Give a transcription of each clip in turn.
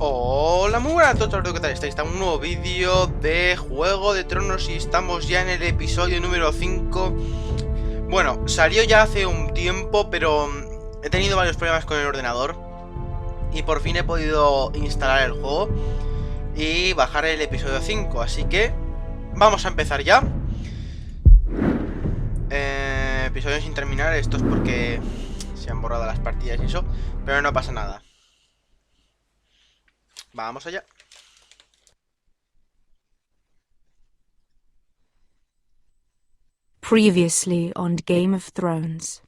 Hola, muy buenas a todos, ¿qué tal estáis? Está un nuevo vídeo de Juego de Tronos y estamos ya en el episodio número 5. Bueno, salió ya hace un tiempo, pero he tenido varios problemas con el ordenador y por fin he podido instalar el juego y bajar el episodio 5, así que vamos a empezar ya. Episodio sin terminar, esto es porque se han borrado las partidas y eso, pero no pasa nada. Vamos allá. Previously on Game of Thrones.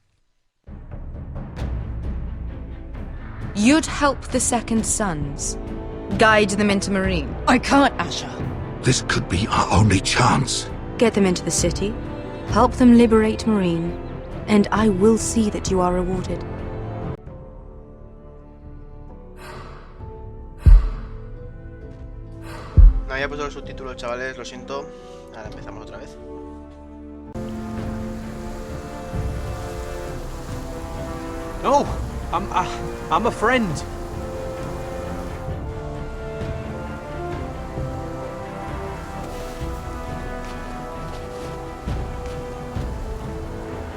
You'd help the Second Sons, guide them into Meereen. I can't, Asha. This could be our only chance. Get them into the city, help them liberate Meereen, and I will see that you are rewarded. No había puesto los subtítulos, chavales, lo siento. Ahora empezamos otra vez. No, I'm a friend.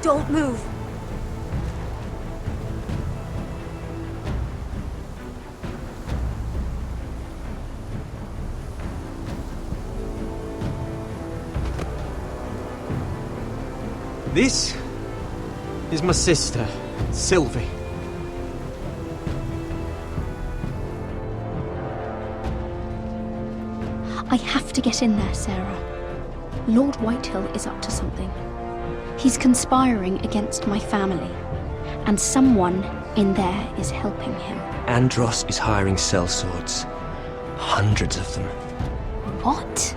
Don't move. This is my sister, Sylvie. I have to get in there, Sarah. Lord Whitehill is up to something. He's conspiring against my family, and someone in there is helping him. Andros is hiring sellswords. Hundreds of them. What?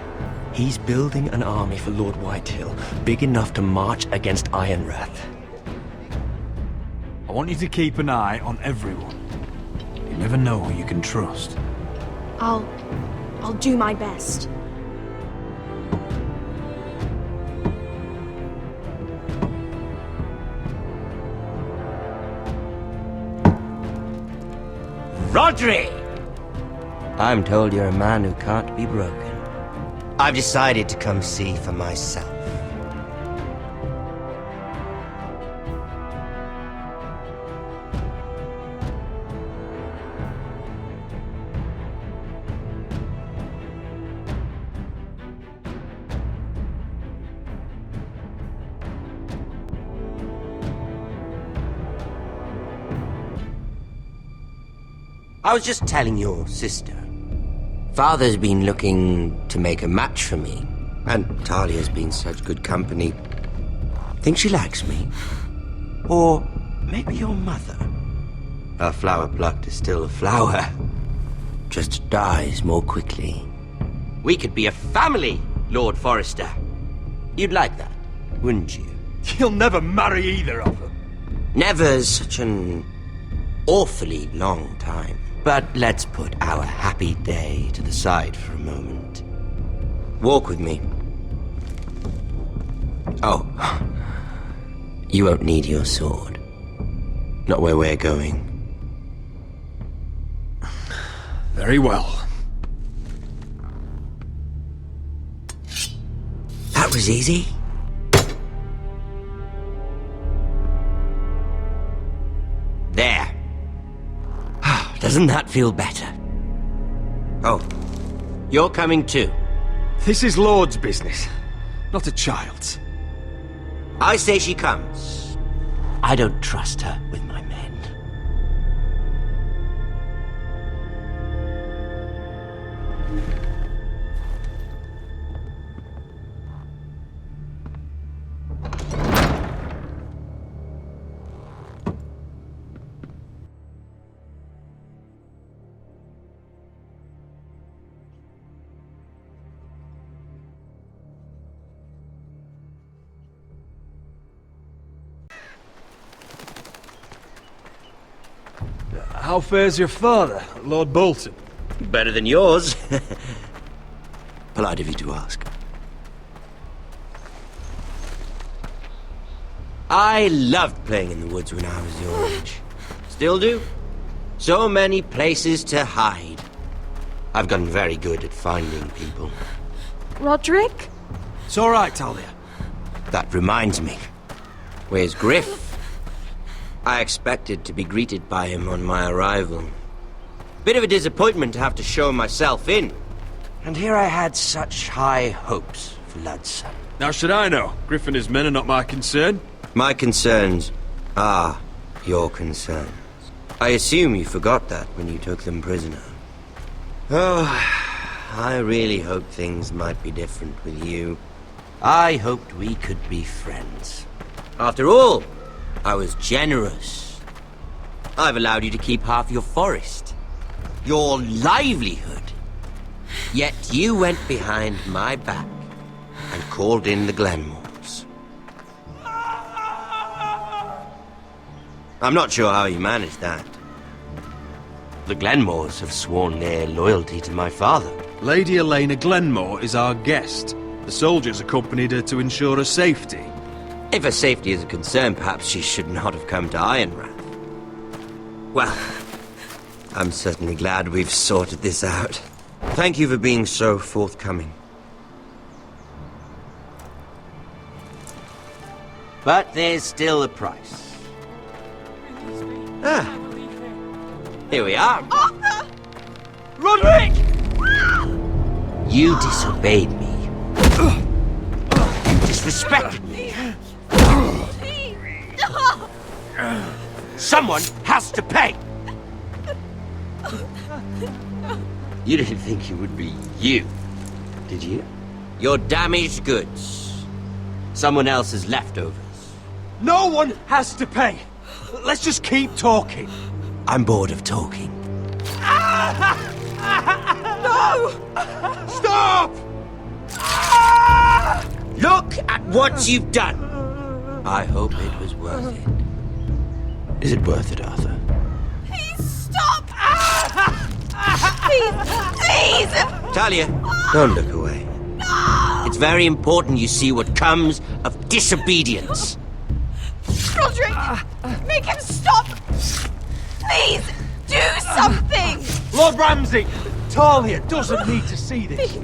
He's building an army for Lord Whitehill, big enough to march against Ironrath. I want you to keep an eye on everyone. You never know who you can trust. I'll do my best. Rodri! I'm told you're a man who can't be broken. I've decided to come see for myself. I was just telling your sister. Father's been looking to make a match for me, and Talia's been such good company. Think she likes me? Or maybe your mother? A flower plucked is still a flower, just dies more quickly. We could be a family, Lord Forrester. You'd like that, wouldn't you? You'll never marry either of them. Never's such an awfully long time. But let's put our happy day to the side for a moment. Walk with me. Oh, you won't need your sword. Not where we're going. Very well. That was easy. There. Doesn't that feel better? Oh, you're coming too. This is Lord's business, not a child's. I say she comes. I don't trust her with my men. How fares your father, Lord Bolton? Better than yours. Polite of you to ask. I loved playing in the woods when I was your age. Still do. So many places to hide. I've gotten very good at finding people. Roderick? It's all right, Talia. That reminds me. Where's Griff? I expected to be greeted by him on my arrival. Bit of a disappointment to have to show myself in. And here I had such high hopes for Ludson. Now should I know? Griff and his men are not my concern. My concerns are your concerns. I assume you forgot that when you took them prisoner. Oh, I really hoped things might be different with you. I hoped we could be friends. After all, I was generous. I've allowed you to keep half your forest. Your livelihood. Yet you went behind my back and called in the Glenmores. I'm not sure how you managed that. The Glenmores have sworn their loyalty to my father. Lady Elena Glenmore is our guest. The soldiers accompanied her to ensure her safety. If her safety is a concern, perhaps she should not have come to Ironrath. Well, I'm certainly glad we've sorted this out. Thank you for being so forthcoming. But there's still a price. Here we are. Arthur! Roderick! You disobeyed me. You disrespected me. Someone has to pay! You didn't think it would be you, did you? Your damaged goods. Someone else's leftovers. No one has to pay. Let's just keep talking. I'm bored of talking. No! Stop! Look at what you've done! I hope it was worth it. Is it worth it, Arthur? Please stop! Please! Talia, don't look away. No! It's very important you see what comes of disobedience. Roderick! Make him stop! Please! Do something! Lord Ramsay! Talia doesn't need to see this.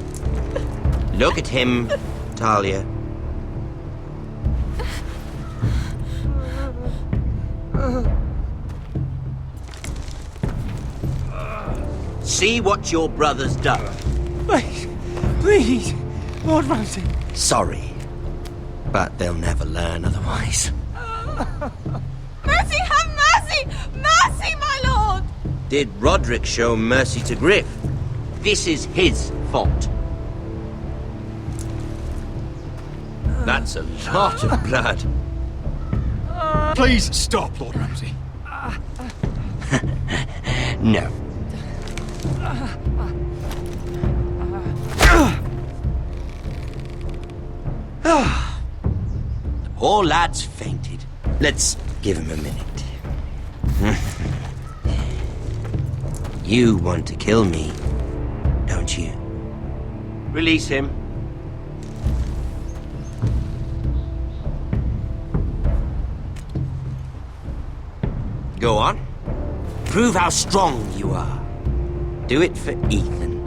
Look at him, Talia. See what your brother's done. Please, Lord Ramsay. Sorry, but they'll never learn otherwise. Mercy, have mercy! Mercy, my lord! Did Roderick show mercy to Griff? This is his fault. That's a lot of blood. Please stop, Lord Ramsay. No. The poor lad's fainted. Let's give him a minute. You want to kill me, don't you? Release him. Go on. Prove how strong you are. Do it for Ethan.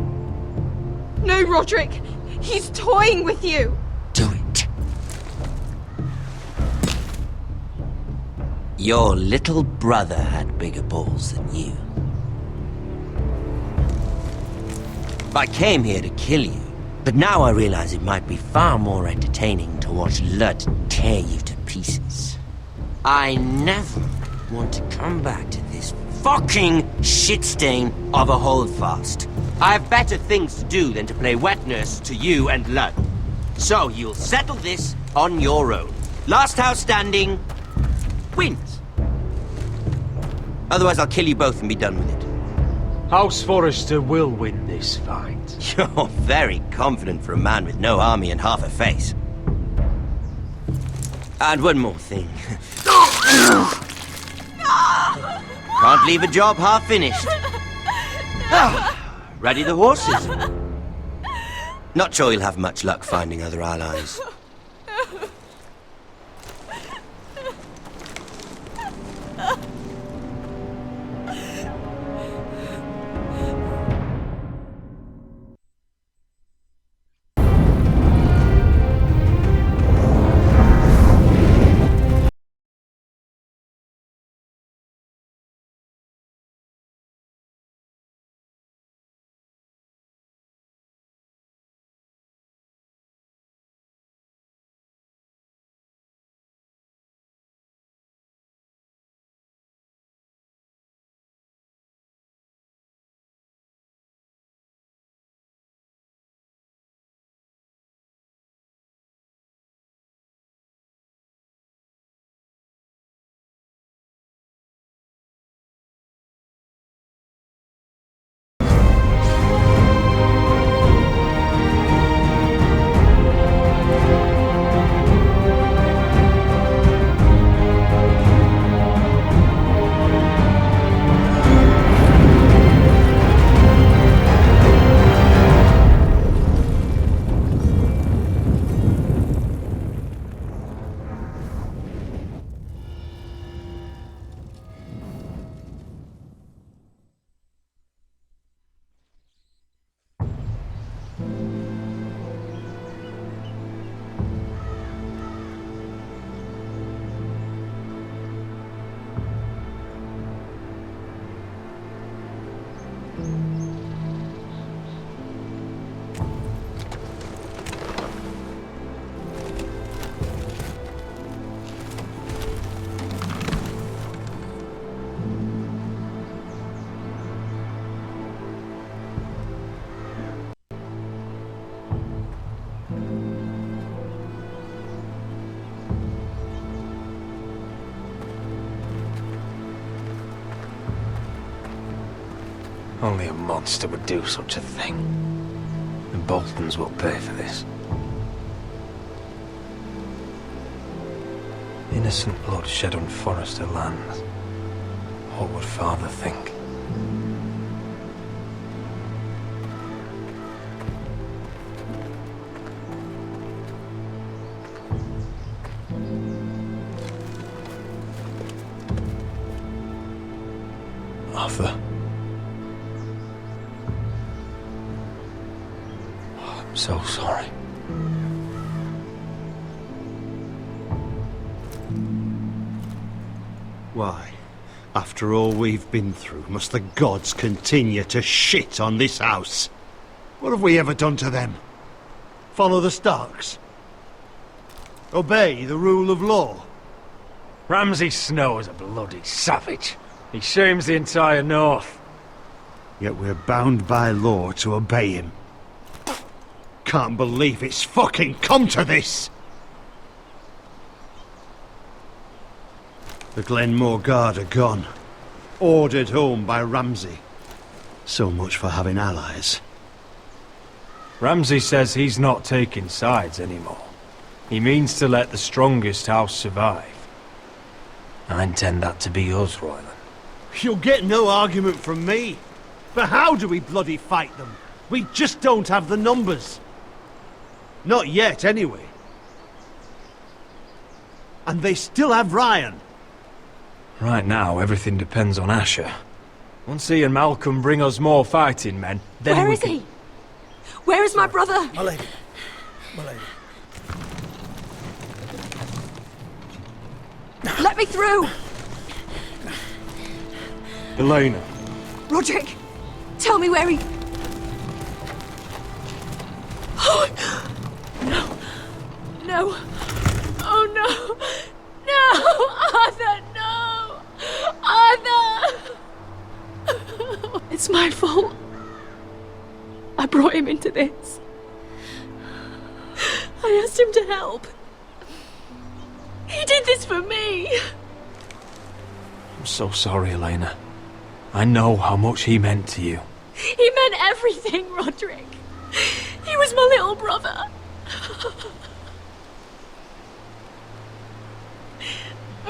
No, Roderick! He's toying with you! Do it. Your little brother had bigger balls than you. I came here to kill you, but now I realize it might be far more entertaining to watch Lud tear you to pieces. I never want to come back to this fucking shit stain of a holdfast. I have better things to do than to play wet nurse to you and Lud. So you'll settle this on your own. Last house standing wins. Otherwise I'll kill you both and be done with it. House Forrester will win this fight. You're very confident for a man with no army and half a face. And one more thing. Can't leave a job half finished. Ready the horses? Not sure you'll have much luck finding other allies. Only a monster would do such a thing. The Boltons will pay for this. Innocent blood shed on Forester lands. What would Father think? Arthur. I'm so sorry. Why, after all we've been through, must the gods continue to shit on this house? What have we ever done to them? Follow the Starks? Obey the rule of law? Ramsay Snow is a bloody savage. He shames the entire North. Yet we're bound by law to obey him. Can't believe it's fucking come to this! The Glenmore Guard are gone. Ordered home by Ramsay. So much for having allies. Ramsay says he's not taking sides anymore. He means to let the strongest house survive. I intend that to be us, Royland. You'll get no argument from me. But how do we bloody fight them? We just don't have the numbers. Not yet, anyway. And they still have Ryan. Right now, everything depends on Asher. Once he and Malcolm bring us more fighting men, then Where we is can... he? Where is my brother? My lady. My lady. Let me through! Elena. Roderick, tell me where he... Oh, no. No. Oh, no. No! Arthur, no! Arthur! It's my fault. I brought him into this. I asked him to help. He did this for me. I'm so sorry, Elena. I know how much he meant to you. He meant everything, Roderick. He was my little brother.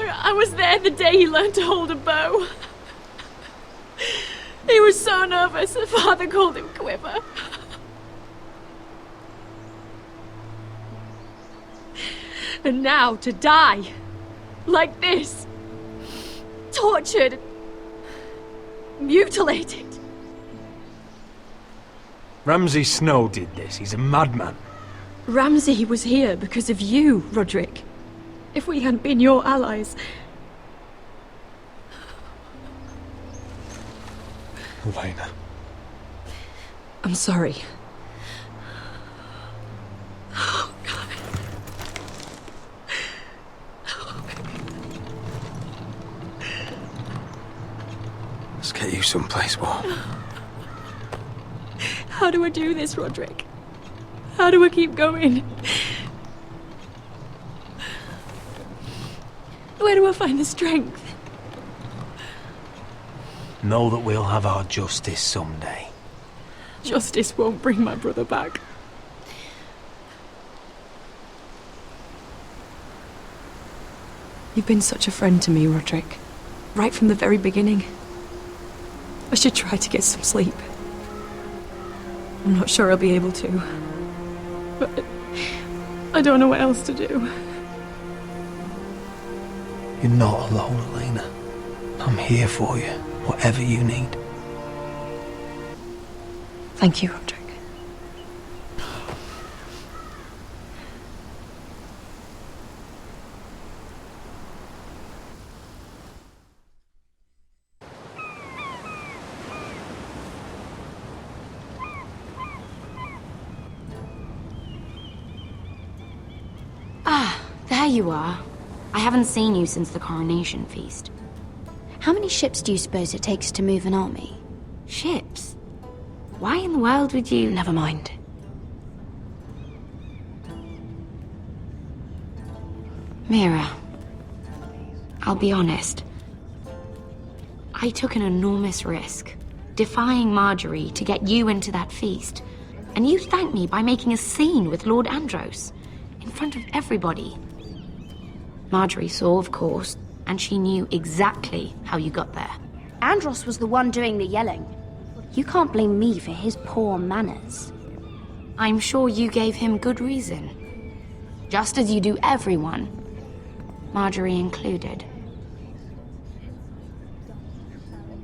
I was there the day he learned to hold a bow. He was so nervous that Father called him Quiver. And now to die, like this, tortured, mutilated. Ramsay Snow did this. He's a madman. Ramsay was here because of you, Roderick. If we hadn't been your allies... Elena. I'm sorry. Oh, God. Let's get you someplace warm. How do I do this, Roderick? How do I keep going? Where do I find the strength? Know that we'll have our justice someday. Justice won't bring my brother back. You've been such a friend to me, Roderick. Right from the very beginning. I should try to get some sleep. I'm not sure I'll be able to. But I don't know what else to do. You're not alone, Elena. I'm here for you, whatever you need. Thank you, Roderick. you are. I haven't seen you since the coronation feast. How many ships do you suppose it takes to move an army? Ships? Why in the world would you... Never mind. Mira, I'll be honest. I took an enormous risk, defying Marjorie to get you into that feast. And you thanked me by making a scene with Lord Andros, in front of everybody. Marjorie saw, of course, and she knew exactly how you got there. Andros was the one doing the yelling. You can't blame me for his poor manners. I'm sure you gave him good reason. Just as you do everyone, Marjorie included.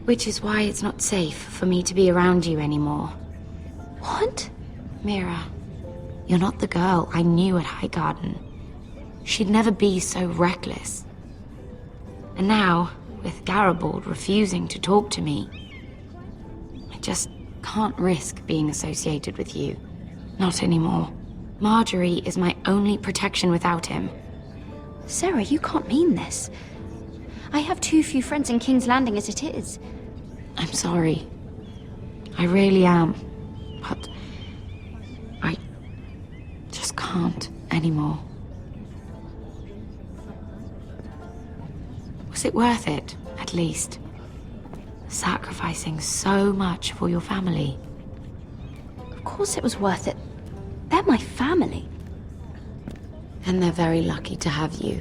Which is why it's not safe for me to be around you anymore. What? Mira, you're not the girl I knew at Highgarden. She'd never be so reckless. And now, with Garibald refusing to talk to me, I just can't risk being associated with you. Not anymore. Marjorie is my only protection without him. Sarah, you can't mean this. I have too few friends in King's Landing as it is. I'm sorry. I really am. But I just can't anymore. Was it worth it, at least? Sacrificing so much for your family? Of course it was worth it. They're my family. And they're very lucky to have you.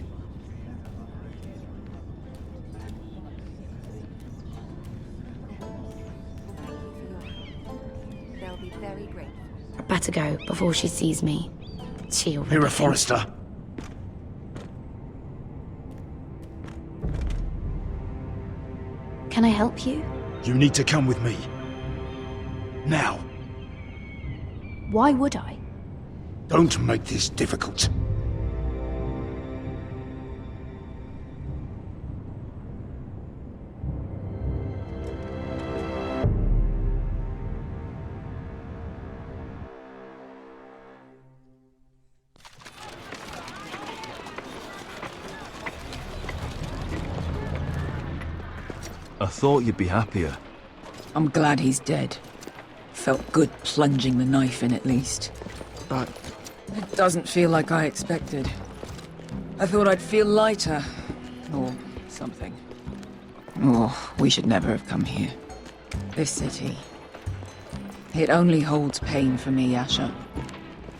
They'll be very grateful. I better go before she sees me. She already Mira thinks- Forrester. Can I help you? You need to come with me. Now. Why would I? Don't make this difficult. I thought you'd be happier. I'm glad he's dead. Felt good plunging the knife in at least. But it doesn't feel like I expected. I thought I'd feel lighter. Or something. Oh, we should never have come here. This city. It only holds pain for me, Asher.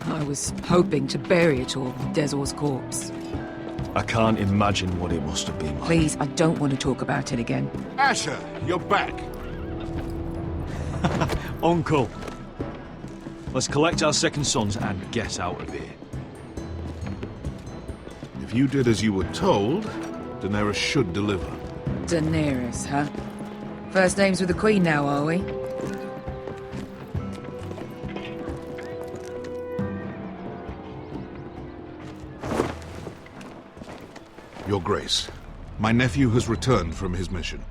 I was hoping to bury it all with Dezor's corpse. I can't imagine what it must have been like. Please, I don't want to talk about it again. Asher, you're back. Uncle! Let's collect our second sons and get out of here. If you did as you were told, Daenerys should deliver. Daenerys, huh? First names with the Queen now, are we? Your Grace, my nephew has returned from his mission.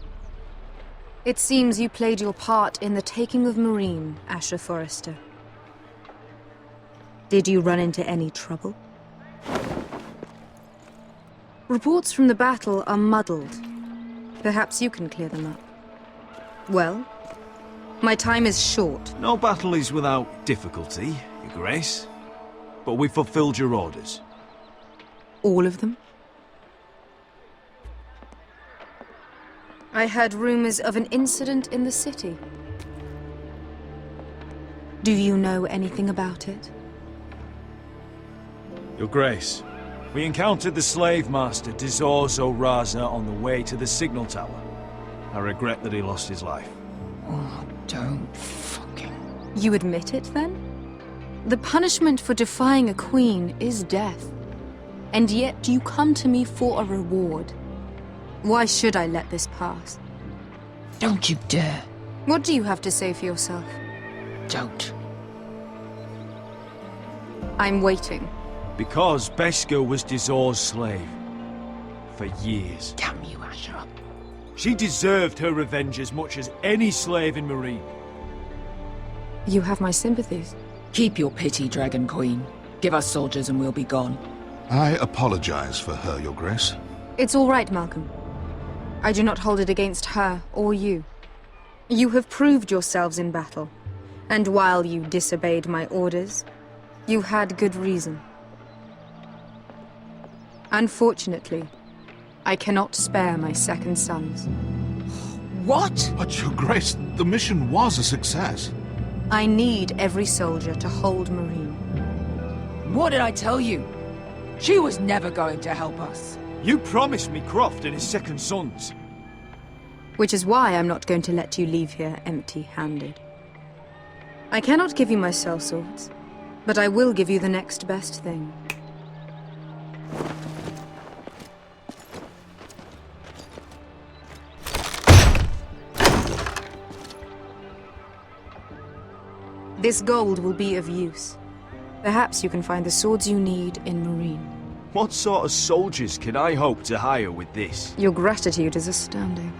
It seems you played your part in the taking of Marine, Asher Forrester. Did you run into any trouble? Reports from the battle are muddled. Perhaps you can clear them up. Well, my time is short. No battle is without difficulty, Your Grace. But we fulfilled your orders. All of them? I heard rumors of an incident in the city. Do you know anything about it? Your Grace, we encountered the slave master Dezor Zoraza on the way to the signal tower. I regret that he lost his life. Oh, don't fucking... You admit it, then? The punishment for defying a queen is death. And yet you come to me for a reward. Why should I let this pass? Don't you dare. What do you have to say for yourself? Don't. I'm waiting. Because Beskha was Dezor's slave. For years. Damn you, Asher. She deserved her revenge as much as any slave in Marine. You have my sympathies. Keep your pity, Dragon Queen. Give us soldiers and we'll be gone. I apologize for her, Your Grace. It's all right, Malcolm. I do not hold it against her or you. You have proved yourselves in battle, and while you disobeyed my orders, you had good reason. Unfortunately, I cannot spare my second sons. What? But Your Grace, the mission was a success. I need every soldier to hold Marine. What did I tell you? She was never going to help us. You promised me Croft and his second sons. Which is why I'm not going to let you leave here empty-handed. I cannot give you my sellswords, but I will give you the next best thing. This gold will be of use. Perhaps you can find the swords you need in Marine. What sort of soldiers can I hope to hire with this? Your gratitude is astounding.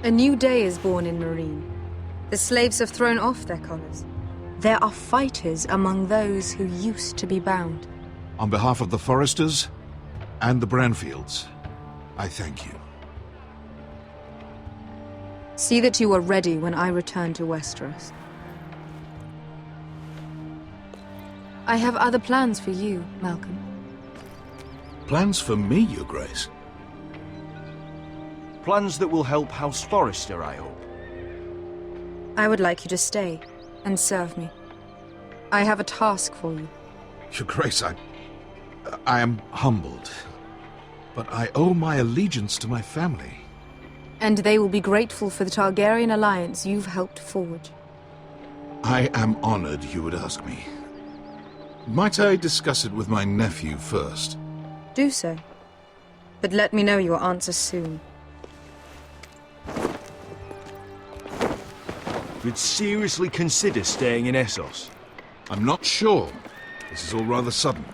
A new day is born in Marine. The slaves have thrown off their collars. There are fighters among those who used to be bound. On behalf of the Foresters and the Branfields, I thank you. See that you are ready when I return to Westeros. I have other plans for you, Malcolm. Plans for me, Your Grace? Plans that will help House Forrester, I hope. I would like you to stay and serve me. I have a task for you. Your Grace, I am humbled, but I owe my allegiance to my family. And they will be grateful for the Targaryen alliance you've helped forge. I am honored you would ask me. Might I discuss it with my nephew first? Do so. But let me know your answer soon. You'd seriously consider staying in Essos? I'm not sure. This is all rather sudden.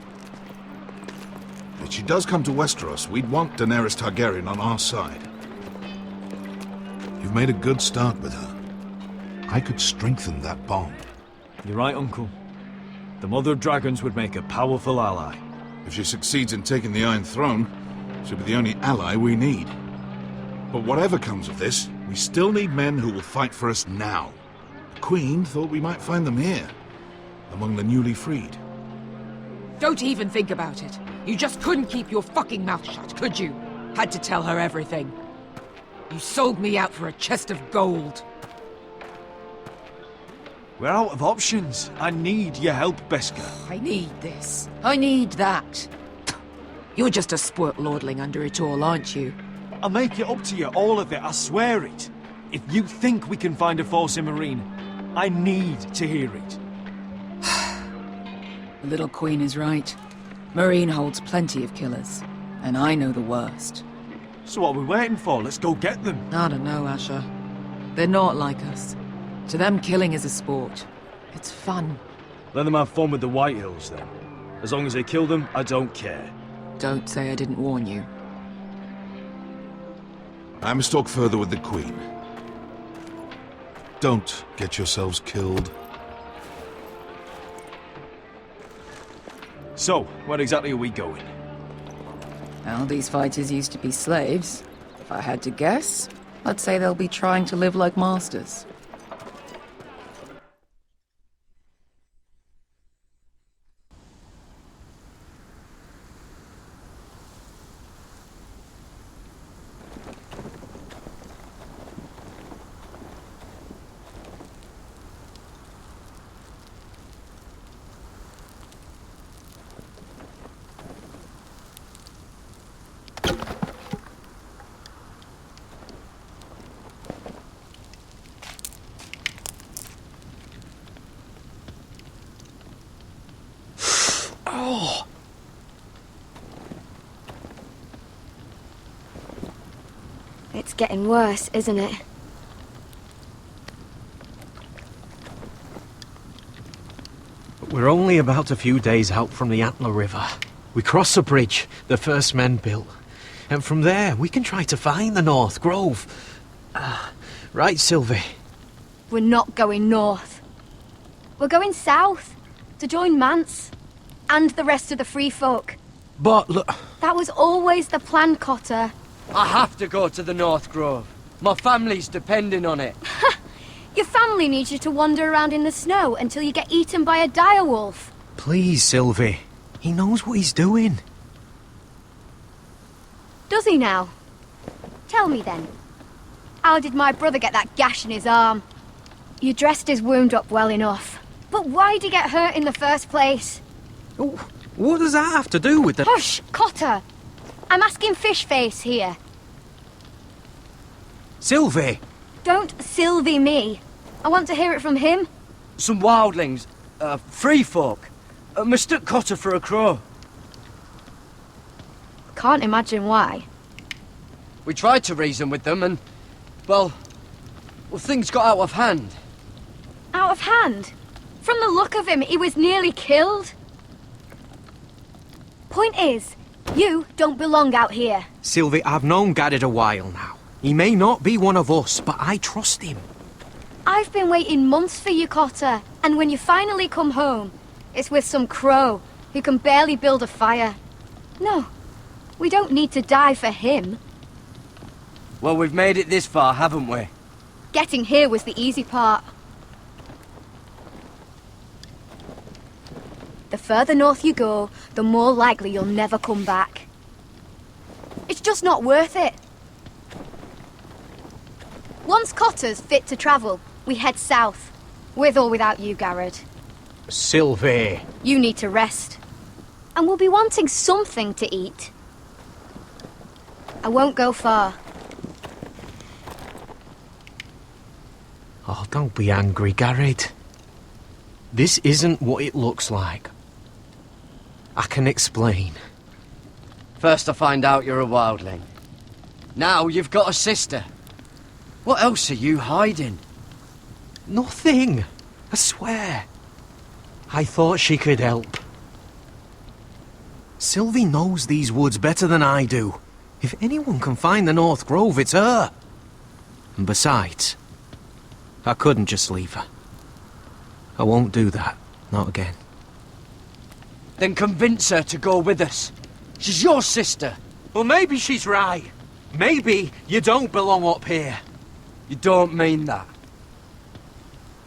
If she does come to Westeros, we'd want Daenerys Targaryen on our side. You've made a good start with her. I could strengthen that bond. You're right, Uncle. The Mother of Dragons would make a powerful ally. If she succeeds in taking the Iron Throne, she'll be the only ally we need. But whatever comes of this, we still need men who will fight for us now. The Queen thought we might find them here, among the newly freed. Don't even think about it. You just couldn't keep your fucking mouth shut, could you? Had to tell her everything. You sold me out for a chest of gold. We're out of options. I need your help, Beskar. I need this. I need that. You're just a spoilt lordling under it all, aren't you? I'll make it up to you, all of it, I swear it. If you think we can find a force in Marine, I need to hear it. The little queen is right. Marine holds plenty of killers, and I know the worst. So what are we waiting for? Let's go get them. I don't know, Asher. They're not like us. To them, killing is a sport. It's fun. Let them have fun with the White Hills, then. As long as they kill them, I don't care. Don't say I didn't warn you. I must talk further with the Queen. Don't get yourselves killed. So, where exactly are we going? Well, these fighters used to be slaves. If I had to guess, I'd say they'll be trying to live like masters. It's getting worse, isn't it? We're only about a few days out from the Antler River. We cross the bridge the first men built. And from there, we can try to find the North Grove. Right, Sylvie? We're not going north. We're going south, to join Mance. and the rest of the free folk. But look... That was always the plan, Cotter. I have to go to the North Grove. My family's depending on it. Your family needs you to wander around in the snow until you get eaten by a direwolf. Please, Sylvie. He knows what he's doing. Does he now? Tell me then. How did my brother get that gash in his arm? You dressed his wound up well enough. But why'd he get hurt in the first place? What does that have to do with the... Hush, Cotter! I'm asking Fishface here. Sylvie! Don't Sylvie me. I want to hear it from him. Some wildlings, free folk, mistook Cotter for a crow. Can't imagine why. We tried to reason with them and, well, things got out of hand. Out of hand? From the look of him, he was nearly killed. Point is, you don't belong out here. Sylvie, I've known Garrett a while now. He may not be one of us, but I trust him. I've been waiting months for you, Cotter, and when you finally come home, it's with some crow who can barely build a fire. No, we don't need to die for him. Well, we've made it this far, haven't we? Getting here was the easy part. The further north you go, the more likely you'll never come back. It's just not worth it. Once Cotter's fit to travel, we head south. With or without you, Garrett. Sylvie. You need to rest. And we'll be wanting something to eat. I won't go far. Oh, don't be angry, Garrett. This isn't what it looks like. I can explain. First I find out you're a wildling. Now you've got a sister. What else are you hiding? Nothing. I swear. I thought she could help. Sylvie knows these woods better than I do. If anyone can find the North Grove, it's her. And besides, I couldn't just leave her. I won't do that. Not again. Then convince her to go with us. She's your sister. Well, maybe she's right. Maybe you don't belong up here. You don't mean that.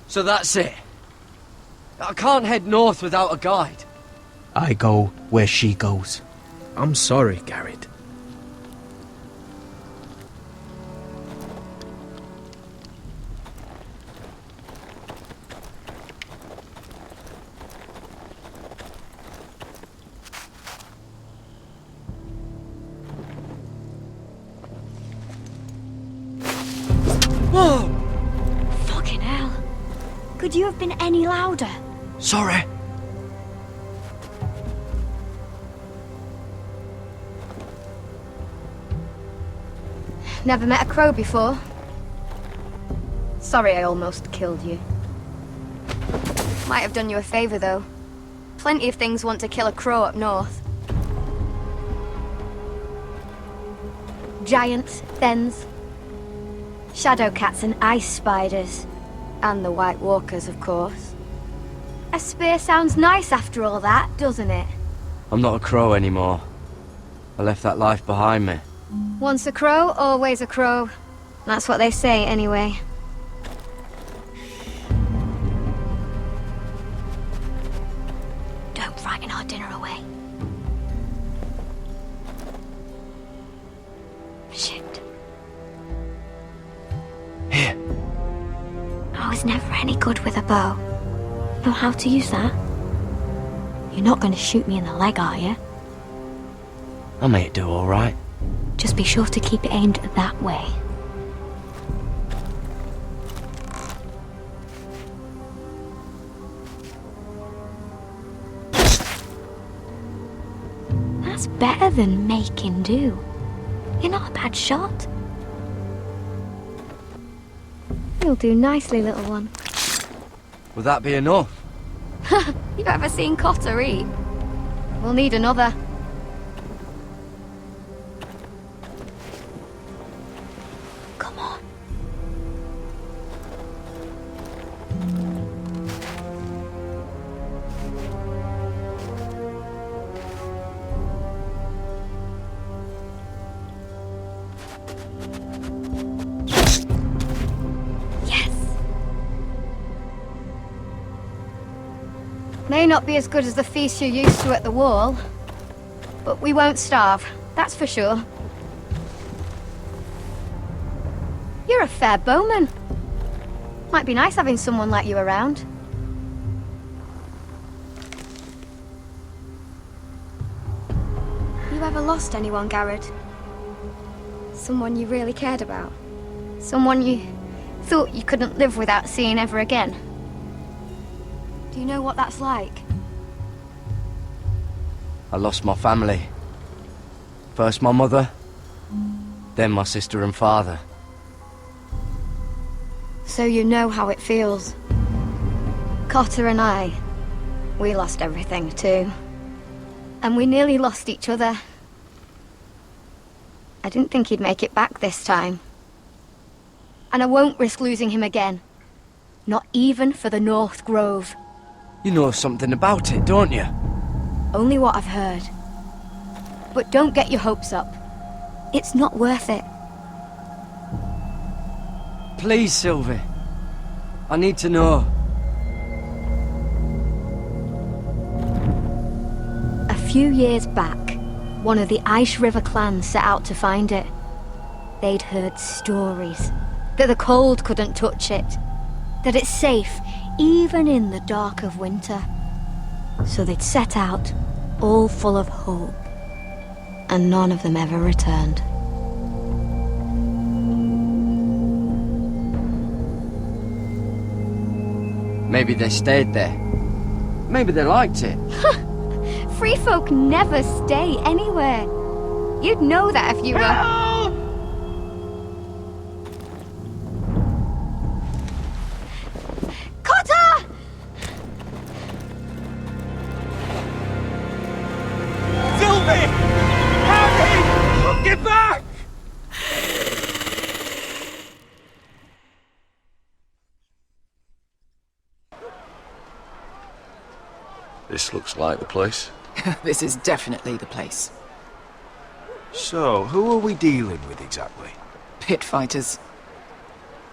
So that's it. I can't head north without a guide. I go where she goes. I'm sorry, Garrett. Whoa! Fucking hell. Could you have been any louder? Sorry. Never met a crow before. Sorry I almost killed you. Might have done you a favor, though. Plenty of things want to kill a crow up north. Giants, thens, shadow cats and ice spiders. And the White Walkers, of course. A spear sounds nice after all that, doesn't it? I'm not a crow anymore. I left that life behind me. Once a crow, always a crow. That's what they say, anyway. Don't frighten our dinner away. Shit. Here. I was never any good with a bow. Know how to use that? You're not going to shoot me in the leg, are you? I may do all right. Just be sure to keep it aimed that way. That's better than making do. You're not a bad shot. You'll do nicely, little one. Will that be enough? You ever seen Cotter eat? We'll need another. Come on. May not be as good as the feast you're used to at the wall, but we won't starve, that's for sure. You're a fair bowman. Might be nice having someone like you around. You ever lost anyone, Garrett? Someone you really cared about? Someone you thought you couldn't live without seeing ever again? Do you know what that's like? I lost my family. First my mother, then my sister and father. So you know how it feels. Cotter and I, we lost everything too. And we nearly lost each other. I didn't think he'd make it back this time. And I won't risk losing him again. Not even for the North Grove. You know something about it, don't you? Only what I've heard. But don't get your hopes up. It's not worth it. Please, Sylvie. I need to know. A few years back, one of the Ice River clans set out to find it. They'd heard stories that the cold couldn't touch it, that it's safe even in the dark of winter. So they'd set out, all full of hope, and none of them ever returned. Maybe they stayed there. Maybe they liked it. Free folk never stay anywhere. You'd know that if you were... Cotter! Sylvie! Harry! Get back! This looks like the place. This is definitely the place. So, who are we dealing with exactly? Pit fighters.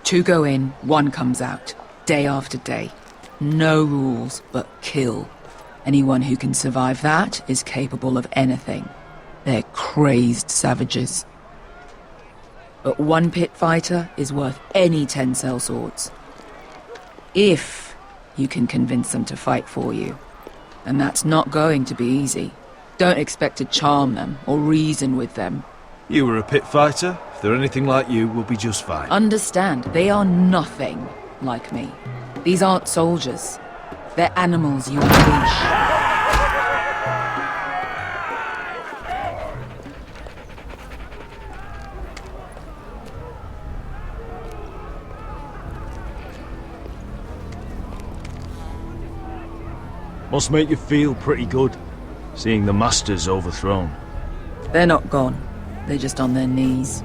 2 go in, 1 comes out. Day after day. No rules, but kill. Anyone who can survive that is capable of anything. They're crazed savages. But 1 pit fighter is worth any 10 sellswords. If you can convince them to fight for you. And that's not going to be easy. Don't expect to charm them or reason with them. You were a pit fighter. If they're anything like you, we'll be just fine. Understand, they are nothing like me. These aren't soldiers. They're animals you unleash. Must make you feel pretty good, seeing the Masters overthrown. They're not gone. They're just on their knees.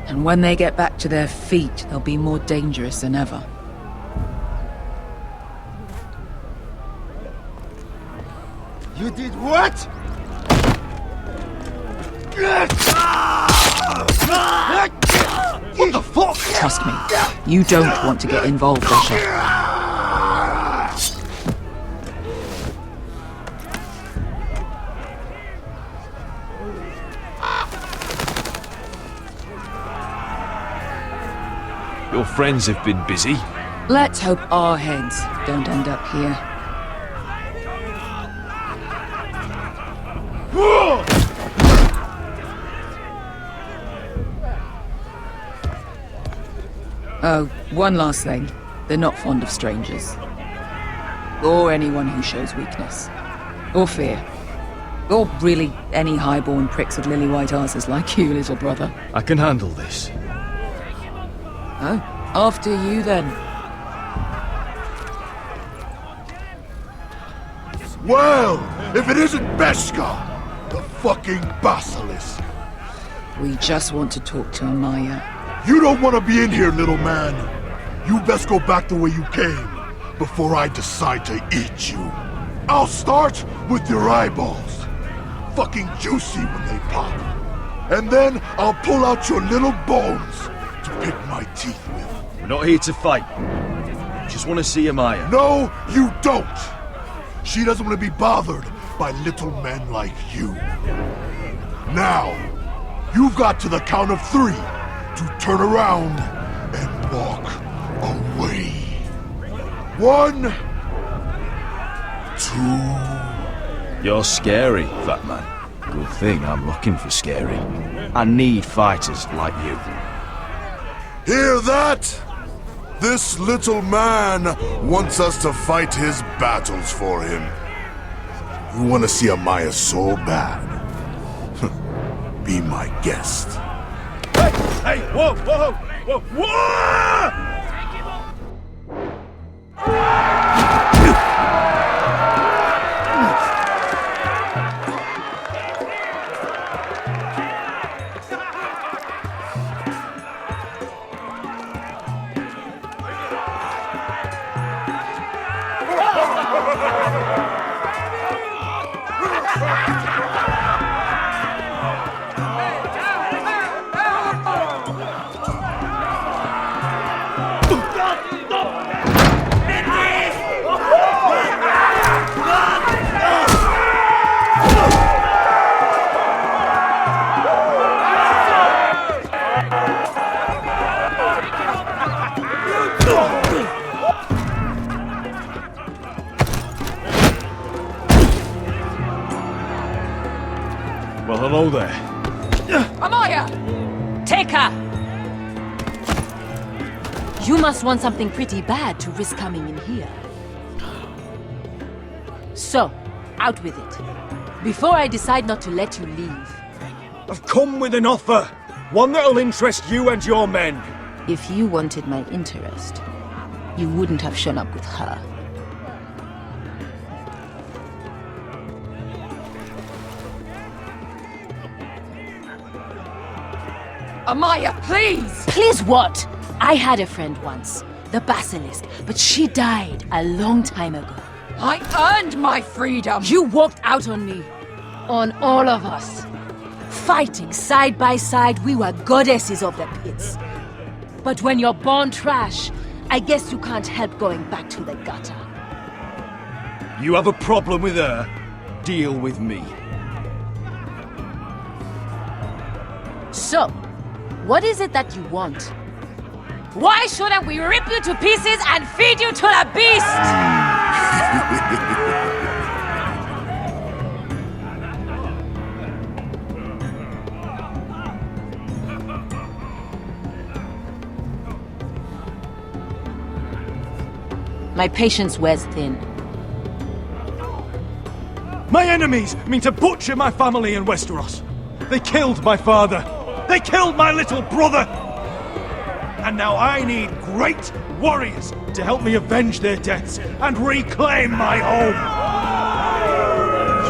And when they get back to their feet, they'll be more dangerous than ever. You did what? What the fuck? Trust me, you don't want to get involved, Bishop. Your friends have been busy. Let's hope our heads don't end up here. Oh, one last thing. They're not fond of strangers. Or anyone who shows weakness. Or fear. Or really any highborn pricks with lily-white asses like you, little brother. I can handle this. Oh, after you then. Well, if it isn't Beskar, the fucking basilisk. We just want to talk to Amaya. You don't want to be in here, little man. You best go back the way you came, before I decide to eat you. I'll start with your eyeballs. Fucking juicy when they pop. And then I'll pull out your little bones to pick my teeth with. We're not here to fight. Just want to see Amaya. No, you don't! She doesn't want to be bothered by little men like you. Now, you've got to the count of 3 to turn around and walk away. 1, 2... You're scary, fat man. Good thing I'm looking for scary. I need fighters like you. Hear that? This little man wants us to fight his battles for him. You want to see Amaya so bad? Be my guest. Hey, whoa, whoa, whoa, whoa! Well, hello there. Amaya! Take her! You must want something pretty bad to risk coming in here. So, out with it. Before I decide not to let you leave. I've come with an offer. One that'll interest you and your men. If you wanted my interest, you wouldn't have shown up with her. Amaya, please! Please what? I had a friend once, the Basilisk, but she died a long time ago. I earned my freedom! You walked out on me. On all of us. Fighting side by side, we were goddesses of the pits. But when you're born trash, I guess you can't help going back to the gutter. You have a problem with her? Deal with me. So, what is it that you want? Why shouldn't we rip you to pieces and feed you to the beast? My patience wears thin. My enemies mean to butcher my family in Westeros. They killed my father. They killed my little brother! And now I need great warriors to help me avenge their deaths and reclaim my home!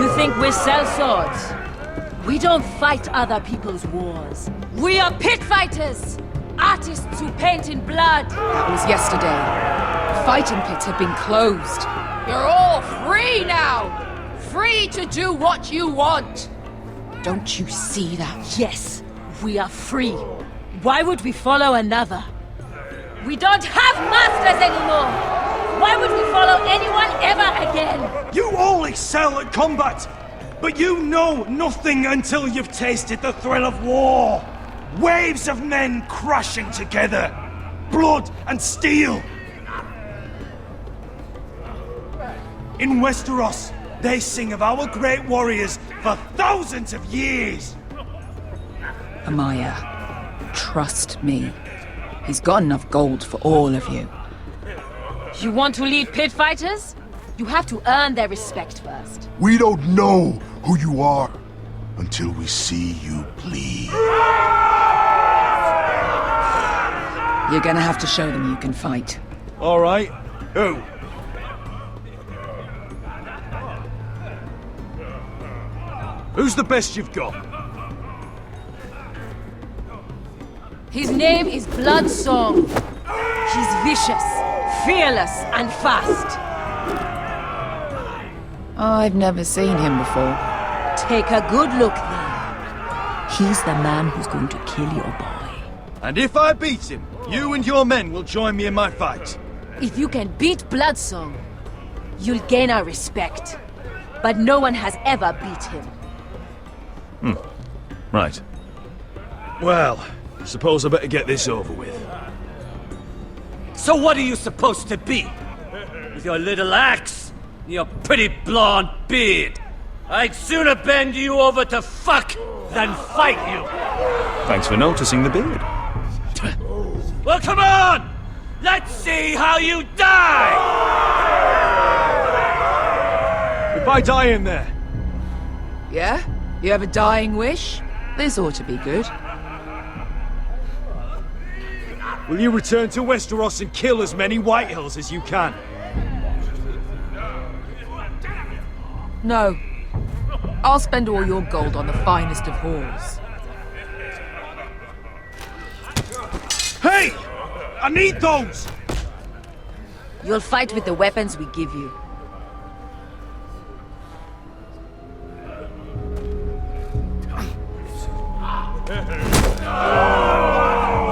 You think we sell swords? We don't fight other people's wars. We are pit fighters! Artists who paint in blood! That was yesterday. The fighting pits have been closed. You're all free now! Free to do what you want! Don't you see that? Yes. We are free. Why would we follow another? We don't have masters anymore! Why would we follow anyone ever again? You all excel at combat, but you know nothing until you've tasted the thrill of war. Waves of men crashing together. Blood and steel. In Westeros, they sing of our great warriors for thousands of years. Amaya, trust me. He's got enough gold for all of you. You want to lead pit fighters? You have to earn their respect first. We don't know who you are until we see you bleed. You're gonna have to show them you can fight. All right. Who? Who's the best you've got? His name is Bloodsong. He's vicious, fearless, and fast. I've never seen him before. Take a good look then. He's the man who's going to kill your boy. And if I beat him, you and your men will join me in my fight. If you can beat Bloodsong, you'll gain our respect. But no one has ever beat him. Right. Well, suppose I better get this over with. So what are you supposed to be? With your little axe and your pretty blonde beard? I'd sooner bend you over to fuck than fight you. Thanks for noticing the beard. Well, come on! Let's see how you die! If I die in there. Yeah? You have a dying wish? This ought to be good. Will you return to Westeros and kill as many Whitehills as you can? No. I'll spend all your gold on the finest of halls. Hey! I need those! You'll fight with the weapons we give you.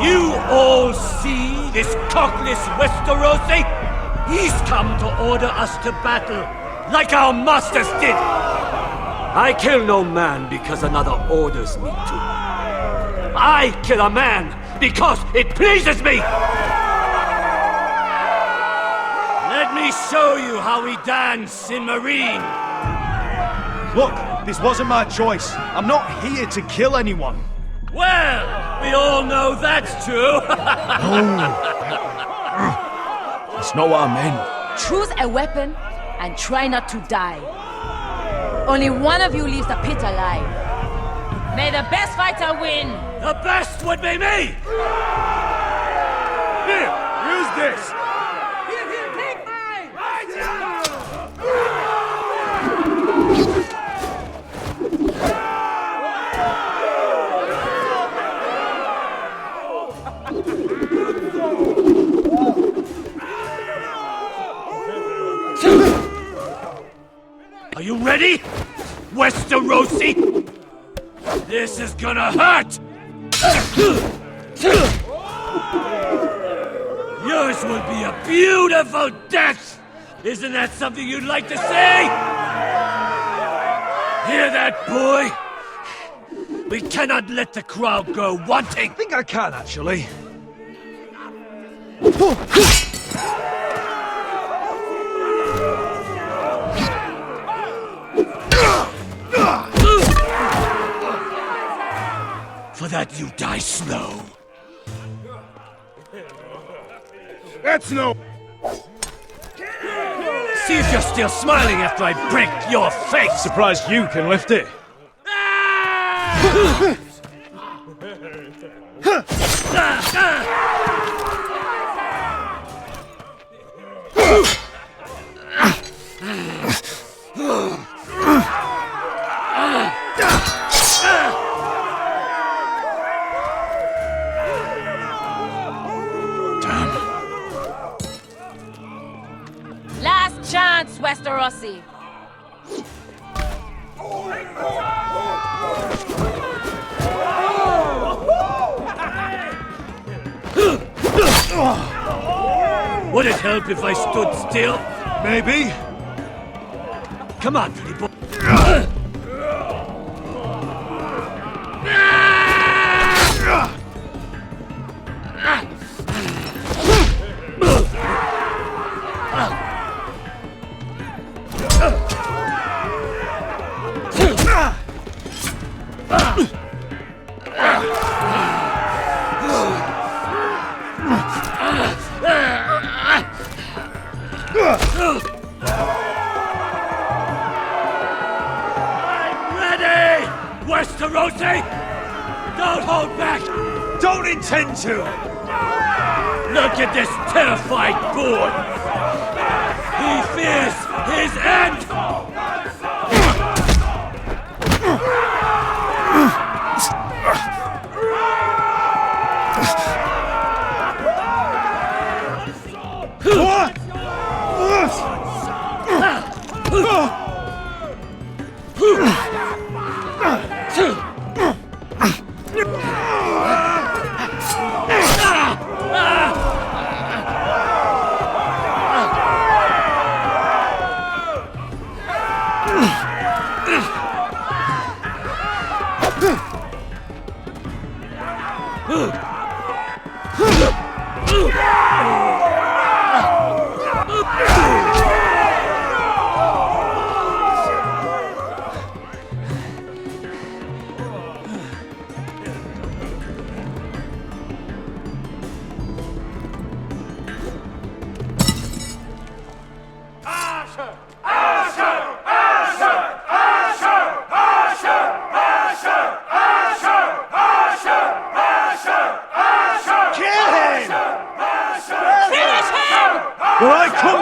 You all see this cockless Westerosi? He's come to order us to battle, like our masters did! I kill no man because another orders me to. I kill a man because it pleases me! Let me show you how we dance in Marine! Look, this wasn't my choice. I'm not here to kill anyone. Well, we all know that's true! That's not what I meant. Choose a weapon and try not to die. Only one of you leaves the pit alive. May the best fighter win! The best would be me! Here, use this! Take mine! Are you ready, Westerosi? This is gonna hurt! Yours will be a beautiful death! Isn't that something you'd like to say? Hear that, boy? We cannot let the crowd go wanting! I think I can, actually. For that you die slow. That's no... See if you're still smiling after I break your face! Surprised you can lift it. Last chance, Westerosi. Would it help if I stood still? Maybe. Come on, pretty boy. I'm ready, Westerosi! Don't hold back! Don't intend to! Look at this terrified boy! He fears his end!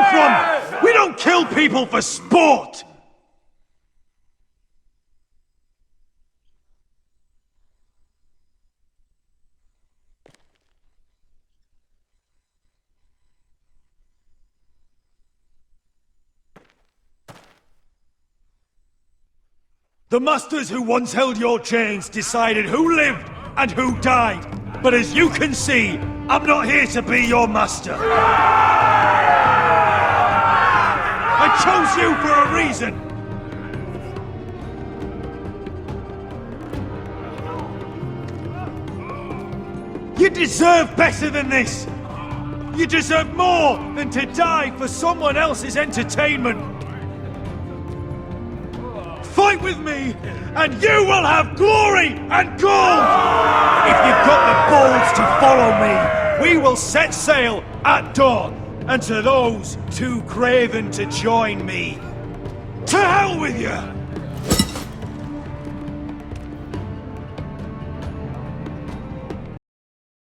come from? We don't kill people for sport! The masters who once held your chains decided who lived and who died. But as you can see, I'm not here to be your master. I chose you for a reason. You deserve better than this. You deserve more than to die for someone else's entertainment. Fight with me, and you will have glory and gold! If you've got the balls to follow me, we will set sail at dawn. And to those too craven to join me, to hell with you!